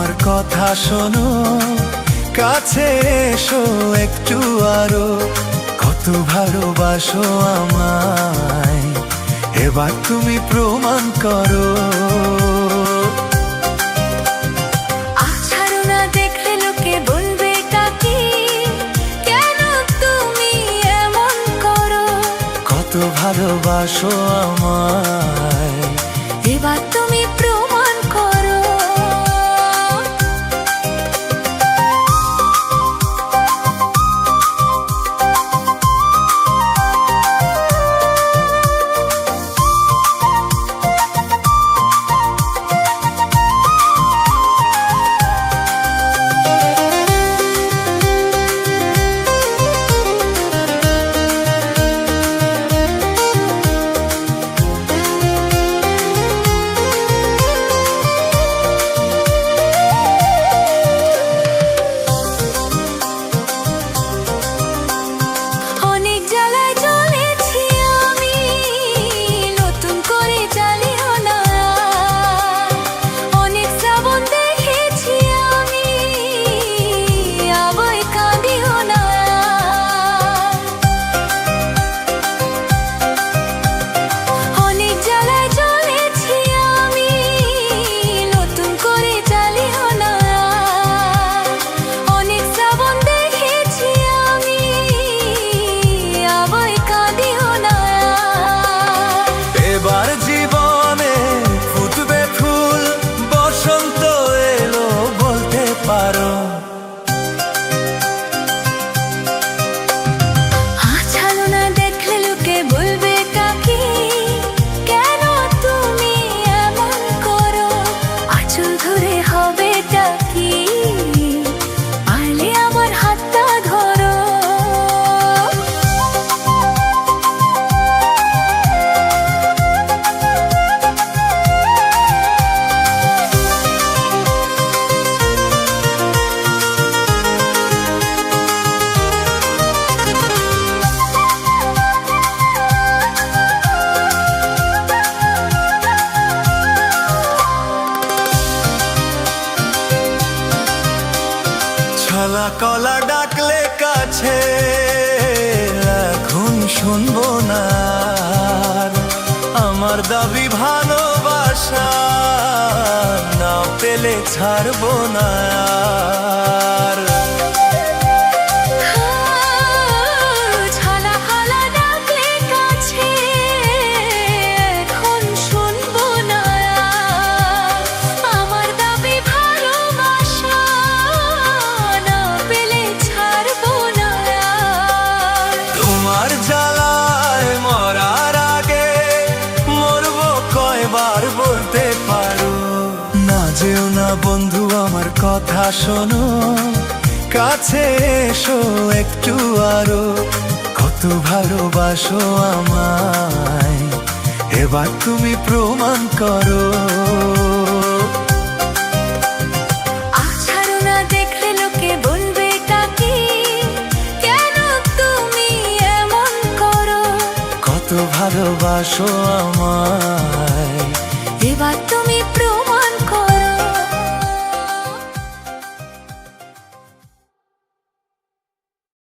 আমার কথা শোনো, কাছে এসো একটু আরো। কত ভালোবাসো আমায়, এবার তুমি প্রমাণ করো। আছাড়ো না, দেখলে লোকে বলবে কাকি, কেন তুমি এমন করো। কত ভালোবাসো আমায়, এবার তুমি প্রমাণ করো। ছলা কলা ডাকলে কাছে, এখন শুনবো না। আমার দাবি ভালোবাসা, না পেলে ছাড়বো না। বলতে পারো না, যেও না বন্ধু, আমার কথা শোনো, কাছে এসো একটু আরো। কত ভালোবাসো আমায়, এবার তুমি প্রমাণ করো। আছাড়ো না, দেখলে লোকে বলবে কাকি, কেন তুমি এমন করো। কত ভালোবাসো আমায়।